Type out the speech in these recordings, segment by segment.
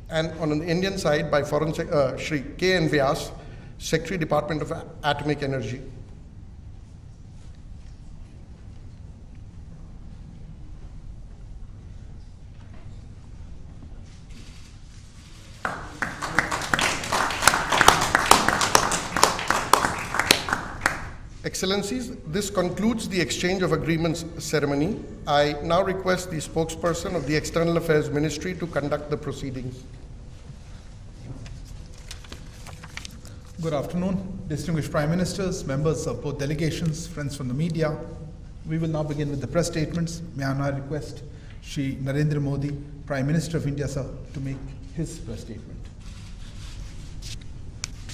and on the Indian side by Foreign Shri K.N. Vyas, Secretary, Department of Atomic Energy. Excellencies, this concludes the exchange of agreements ceremony. I now request the spokesperson of the External Affairs Ministry to conduct the proceedings. Good afternoon, distinguished Prime Ministers, members of both delegations, friends from the media. We will now begin with the press statements. May I now request Shri Narendra Modi, Prime Minister of India, sir, to make his press statement.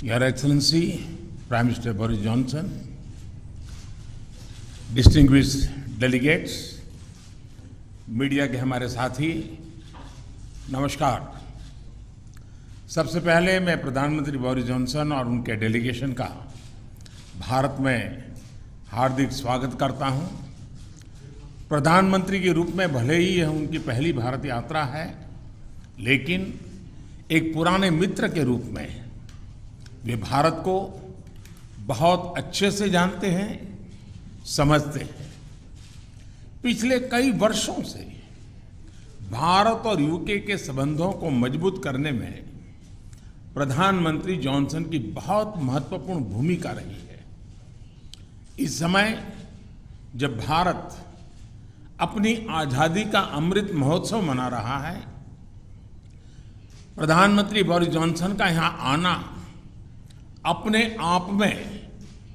Your Excellency, Prime Minister Boris Johnson, distinguished delegates, media के हमारे साथी, नमस्कार। सबसे पहले मैं प्रधानमंत्री Boris Johnson और उनके डेलीगेशन का भारत में हार्दिक स्वागत करता हूं। प्रधानमंत्री के रूप में भले ही यह उनकी पहली भारत यात्रा है, लेकिन एक पुराने मित्र के रूप में वे भारत को बहुत अच्छे से जानते हैं, समझते हैं। पिछले कई वर्षों से भारत और यूके के संबंधों को मजबूत करने में प्रधानमंत्री जॉनसन की बहुत महत्वपूर्ण भूमिका रही है। इस समय जब भारत अपनी आजादी का अमृत महोत्सव मना रहा है, प्रधानमंत्री बोरिस जॉनसन का यहां आना अपने आप में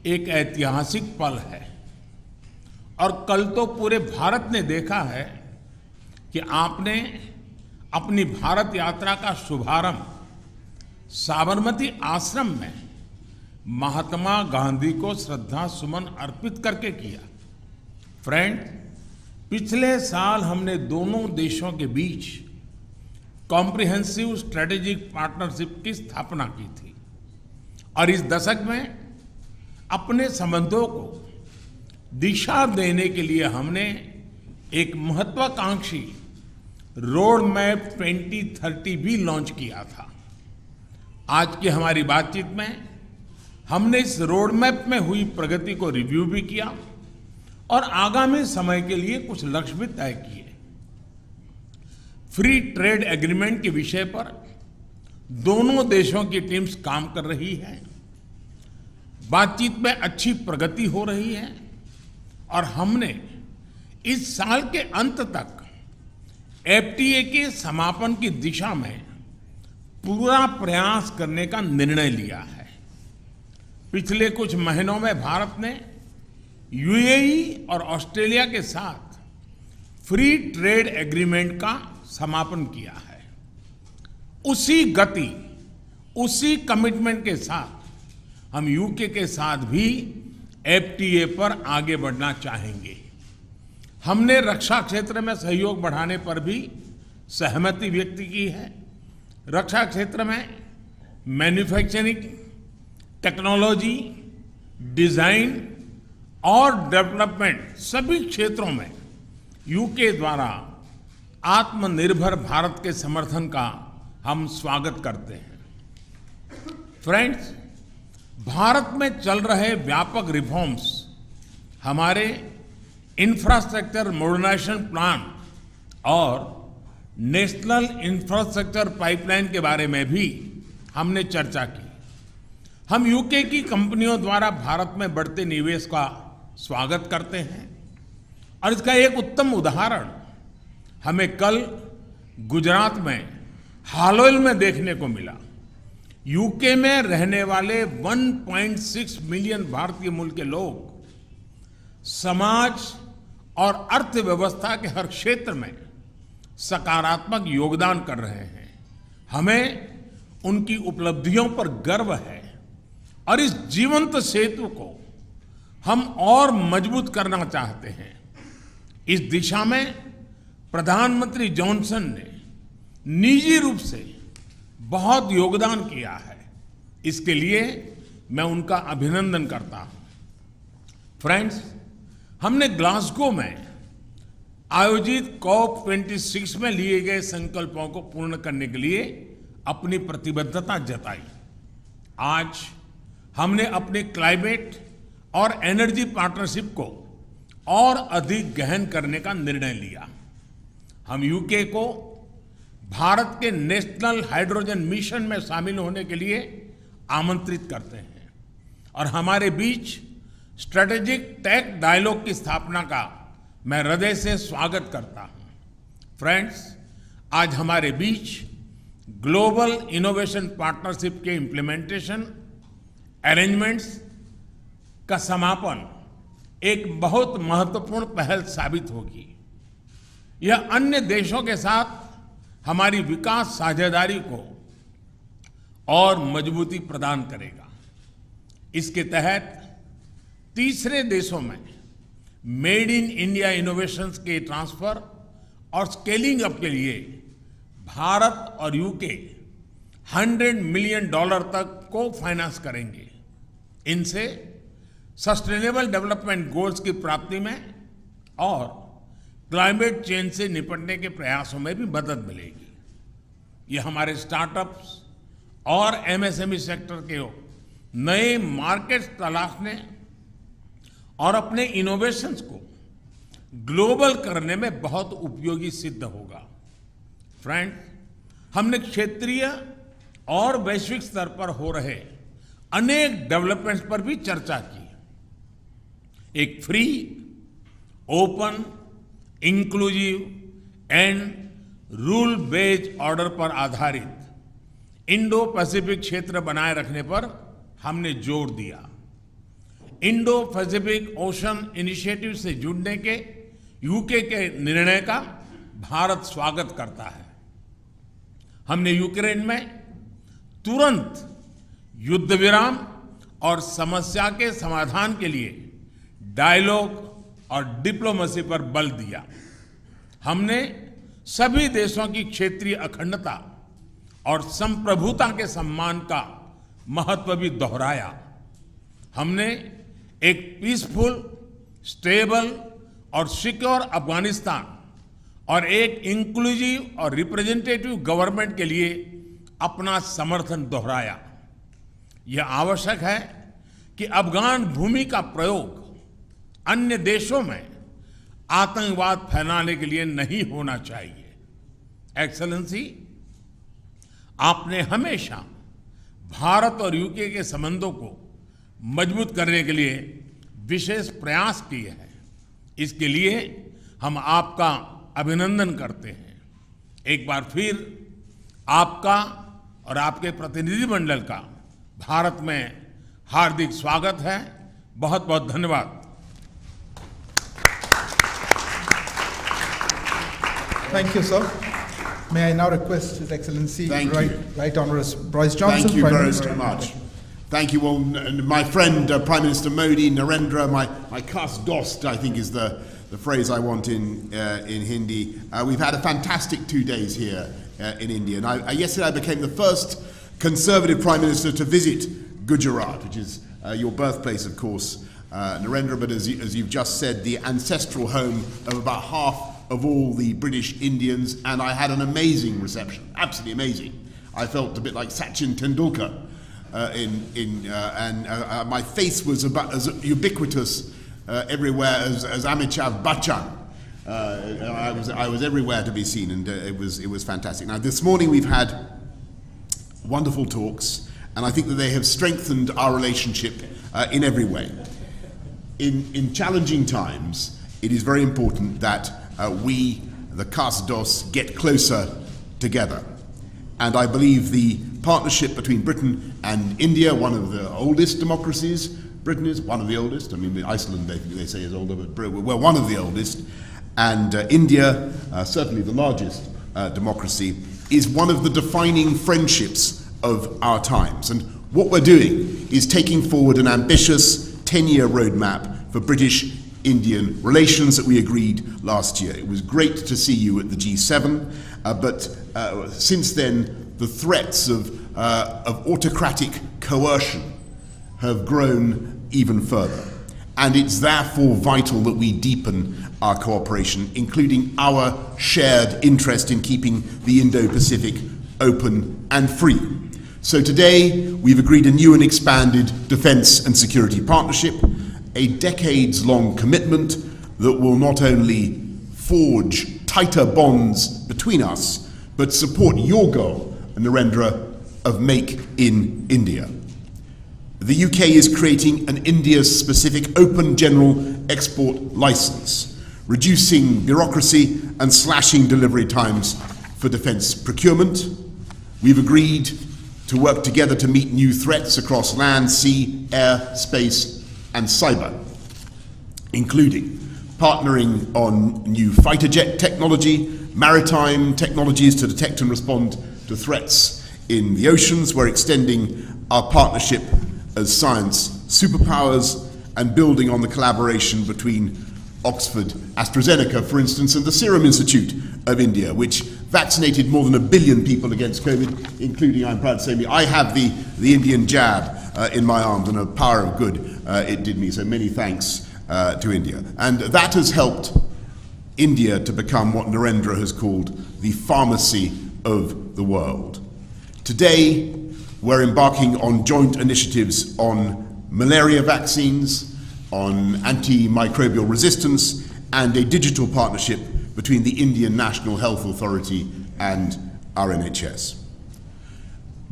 एक ऐतिहासिक पल है। और कल तो पूरे भारत ने देखा है कि आपने अपनी भारत यात्रा का शुभारंभ साबरमती आश्रम में महात्मा गांधी को श्रद्धा सुमन अर्पित करके किया। फ्रेंड, पिछले साल हमने दोनों देशों के बीच कॉम्प्रिहेंसिव स्ट्रेटेजिक पार्टनरशिप की स्थापना की थी और इस दशक में अपने संबंधों को दिशा देने के लिए हमने एक महत्वाकांक्षी रोड मैप 2030 भी लॉन्च किया था। आज की हमारी बातचीत में हमने इस रोड मैप में हुई प्रगति को रिव्यू भी किया और आगामी समय के लिए कुछ लक्ष्य भी तय किए। फ्री ट्रेड एग्रीमेंट के विषय पर दोनों देशों की टीम्स काम कर रही है। बातचीत में अच्छी प्रगति हो रही है और हमने इस साल के अंत तक एफटीए के समापन की दिशा में पूरा प्रयास करने का निर्णय लिया है। पिछले कुछ महीनों में भारत ने यूएई और ऑस्ट्रेलिया के साथ फ्री ट्रेड एग्रीमेंट का समापन किया है। उसी गति, उसी कमिटमेंट के साथ हम यूके के साथ भी एफटीए पर आगे बढ़ना चाहेंगे। हमने रक्षा क्षेत्र में सहयोग बढ़ाने पर भी सहमति व्यक्त की है। रक्षा क्षेत्र में मैन्युफैक्चरिंग, टेक्नोलॉजी, डिजाइन और डेवलपमेंट सभी क्षेत्रों में यूके द्वारा आत्मनिर्भर भारत के समर्थन का हम स्वागत करते हैं। फ्रेंड्स, भारत में चल रहे व्यापक रिफॉर्म्स हमारे इंफ्रास्ट्रक्चर मॉडर्नाइजेशन प्लान और नेशनल इंफ्रास्ट्रक्चर पाइपलाइन के बारे में भी हमने चर्चा की। हम यूके की कंपनियों द्वारा भारत में बढ़ते निवेश का स्वागत करते हैं और इसका एक उत्तम उदाहरण हमें कल गुजरात में हालोल में देखने को मिला। यूके में रहने वाले 1.6 मिलियन भारतीय मूल के लोग समाज और अर्थव्यवस्था के हर क्षेत्र में सकारात्मक योगदान कर रहे हैं। हमें उनकी उपलब्धियों पर गर्व है और इस जीवंत सेतु को हम और मजबूत करना चाहते हैं। इस दिशा में प्रधानमंत्री जॉनसन ने निजी रूप से बहुत योगदान किया है। इसके लिए मैं उनका अभिनंदन करता हूं। फ्रेंड्स, हमने ग्लासगो में आयोजित COP26 में लिए गए संकल्पों को पूर्ण करने के लिए अपनी प्रतिबद्धता जताई। आज हमने अपने क्लाइमेट और एनर्जी पार्टनरशिप को और अधिक गहन करने का निर्णय लिया। हम यूके को भारत के नेशनल हाइड्रोजन मिशन में शामिल होने के लिए आमंत्रित करते हैं और हमारे बीच स्ट्रेटेजिक टेक डायलॉग की स्थापना का मैं हृदय से स्वागत करता हूं। फ्रेंड्स, आज हमारे बीच ग्लोबल इनोवेशन पार्टनरशिप के इम्प्लीमेंटेशन अरेंजमेंट्स का समापन एक बहुत महत्वपूर्ण पहल साबित होगी। यह अन्य देशों के साथ हमारी विकास साझेदारी को और मजबूती प्रदान करेगा। इसके तहत तीसरे देशों में मेड इन इंडिया इनोवेशंस के ट्रांसफर और स्केलिंग अप के लिए भारत और यूके $100 मिलियन तक को फाइनेंस करेंगे। इनसे सस्टेनेबल डेवलपमेंट गोल्स की प्राप्ति में और क्लाइमेट चेंज से निपटने के प्रयासों में भी मदद मिलेगी। ये हमारे स्टार्टअप्स और एमएसएमई सेक्टर के नए मार्केट्स तलाशने और अपने इनोवेशंस को ग्लोबल करने में बहुत उपयोगी सिद्ध होगा। फ्रेंड्स, हमने क्षेत्रीय और वैश्विक स्तर पर हो रहे अनेक डेवलपमेंट्स पर भी चर्चा की। एक free, open, inclusive and rule based order पर आधारित इंडो पैसिफिक क्षेत्र बनाए रखने पर हमने जोर दिया। इंडो पैसिफिक ओशन इनिशिएटिव से जुड़ने के यूके के निर्णय का भारत स्वागत करता है। हमने यूक्रेन में तुरंत युद्ध विराम और समस्या के समाधान के लिए डायलॉग और डिप्लोमेसी पर बल दिया। हमने सभी देशों की क्षेत्रीय अखंडता और संप्रभुता के सम्मान का महत्व भी दोहराया। हमने एक पीसफुल, स्टेबल और सिक्योर अफगानिस्तान और एक इंक्लूसिव और रिप्रेजेंटेटिव गवर्नमेंट के लिए अपना समर्थन दोहराया। यह आवश्यक है कि अफगान भूमि का प्रयोग अन्य देशों में आतंकवाद फैलाने के लिए नहीं होना चाहिए। एक्सेलेंसी, आपने हमेशा भारत और यूके के संबंधों को मजबूत करने के लिए विशेष प्रयास किए हैं। इसके लिए हम आपका अभिनंदन करते हैं। एक बार फिर आपका और आपके प्रतिनिधिमंडल का भारत में हार्दिक स्वागत है। बहुत बहुत धन्यवाद। Thank you, sir. May I now request His Excellency Thank Right, you. Right Honourable Boris Johnson. Thank you Prime very Minister. much. Thank you all. My friend, Prime Minister Modi, Narendra, my khas dost, I think is the phrase I want in Hindi. We've had a fantastic 2 days here in India. And yesterday I became the first Conservative Prime Minister to visit Gujarat, which is your birthplace, of course, Narendra, but as you've just said, the ancestral home of about half of all the British Indians, and I had an amazing reception, absolutely amazing. I felt a bit like Sachin Tendulkar, and my face was about as ubiquitous everywhere as Amitabh Bachchan. I was everywhere to be seen, and it was fantastic. Now this morning we've had wonderful talks, and I think that they have strengthened our relationship in every way. In challenging times, it is very important that we, the Kasdos, get closer together. And I believe the partnership between Britain and India, one of the oldest democracies, Britain is one of the oldest, I mean Iceland they say is older, but we're one of the oldest, and India, certainly the largest democracy, is one of the defining friendships of our times. And what we're doing is taking forward an ambitious 10-year roadmap for British-Indian relations that we agreed last year. It was great to see you at the G7, but since then the threats of autocratic coercion have grown even further. And it's therefore vital that we deepen our cooperation, including our shared interest in keeping the Indo-Pacific open and free. So today we've agreed a new and expanded defence and security partnership, a decades-long commitment that will not only forge tighter bonds between us, but support your goal, Narendra, of Make in India. The UK is creating an India-specific open general export licence, reducing bureaucracy and slashing delivery times for defence procurement. We've agreed to work together to meet new threats across land, sea, air, space and cyber, including partnering on new fighter jet technology, maritime technologies to detect and respond to threats in the oceans. We're extending our partnership as science superpowers and building on the collaboration between Oxford AstraZeneca, for instance, and the Serum Institute of India, which vaccinated more than 1 billion people against COVID, including, I'm proud to say, I have the Indian jab in my arms, and a power of good it did me. So many thanks to India. And that has helped India to become what Narendra has called the pharmacy of the world. Today, we're embarking on joint initiatives on malaria vaccines, on antimicrobial resistance, and a digital partnership between the Indian National Health Authority and our NHS.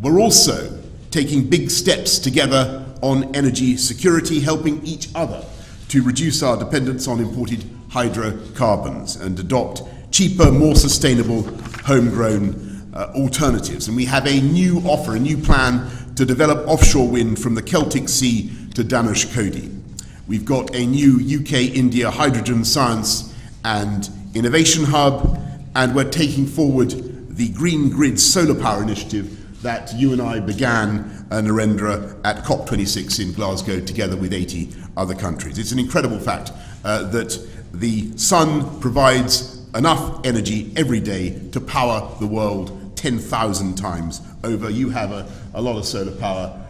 We're also taking big steps together on energy security, helping each other to reduce our dependence on imported hydrocarbons and adopt cheaper, more sustainable, homegrown alternatives. And we have a new offer, a new plan to develop offshore wind from the Celtic Sea to Dhanushkodi. We've got a new UK-India hydrogen science and innovation hub, and we're taking forward the Green Grid solar power initiative that you and I began, Narendra, at COP26 in Glasgow together with 80 other countries. It's an incredible fact that the sun provides enough energy every day to power the world 10,000 times over. You have a lot of solar power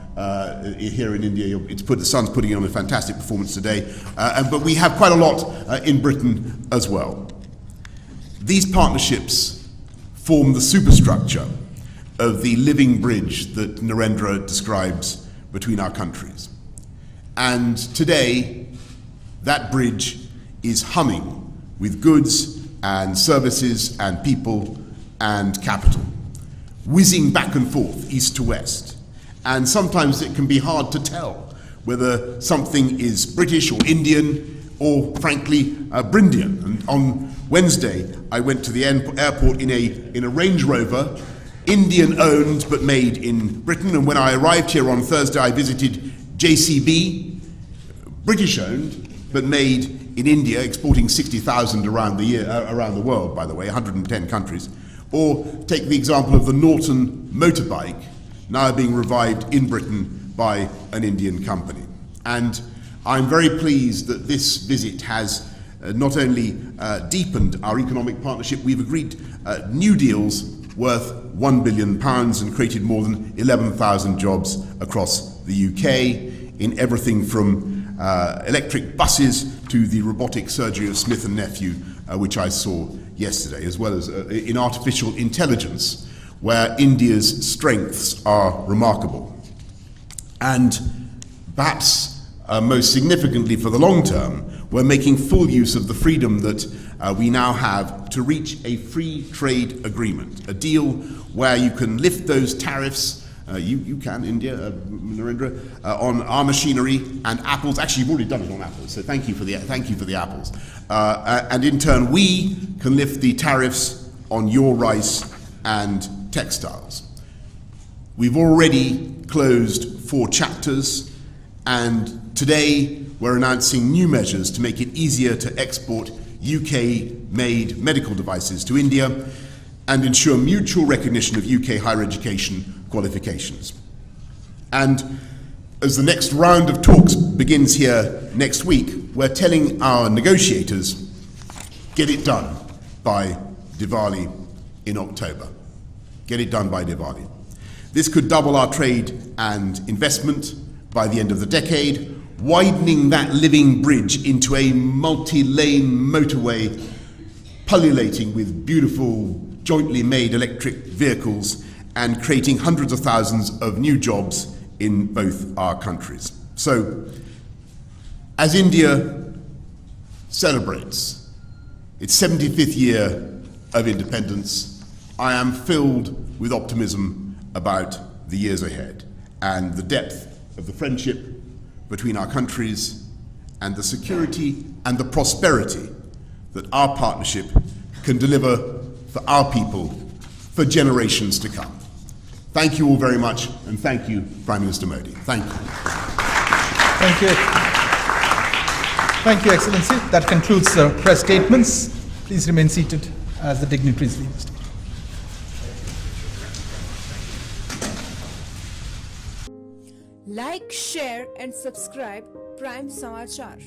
here in India. The sun's putting on a fantastic performance today, but we have quite a lot in Britain as well. These partnerships form the superstructure of the living bridge that Narendra describes between our countries. And today, that bridge is humming with goods and services and people and capital, whizzing back and forth, east to west. And sometimes it can be hard to tell whether something is British or Indian or, frankly, Brindian. And on Wednesday, I went to the airport in a Range Rover, Indian-owned but made in Britain. And when I arrived here on Thursday, I visited JCB, British-owned but made in India, exporting 60,000 around the world, by the way, 110 countries. Or take the example of the Norton motorbike, now being revived in Britain by an Indian company. And I'm very pleased that this visit has not only deepened our economic partnership, we've agreed new deals worth £1 billion and created more than 11,000 jobs across the UK in everything from electric buses to the robotic surgery of Smith & Nephew, which I saw yesterday, as well as in artificial intelligence, where India's strengths are remarkable. And perhaps most significantly for the long term, we're making full use of the freedom that we now have to reach a free trade agreement, a deal where you can lift those tariffs, you can, India, Narendra, on our machinery and apples. Actually, you've already done it on apples, so thank you for the apples. And in turn, we can lift the tariffs on your rice and textiles. We've already closed 4 chapters, and today we're announcing new measures to make it easier to export UK-made medical devices to India and ensure mutual recognition of UK higher education qualifications. And as the next round of talks begins here next week, we're telling our negotiators, get it done by Diwali in October. Get it done by Diwali. This could double our trade and investment by the end of the decade, widening that living bridge into a multi-lane motorway pullulating with beautiful jointly made electric vehicles and creating hundreds of thousands of new jobs in both our countries. So, as India celebrates its 75th year of independence, I am filled with optimism about the years ahead and the depth of the friendship between our countries and the security and the prosperity that our partnership can deliver for our people for generations to come. Thank you all very much, and thank you, Prime Minister Modi. Thank you. Thank you. Thank you, Excellency. That concludes the press statements. Please remain seated as the dignitaries leave the stage. Like, share and subscribe Prime Samachar.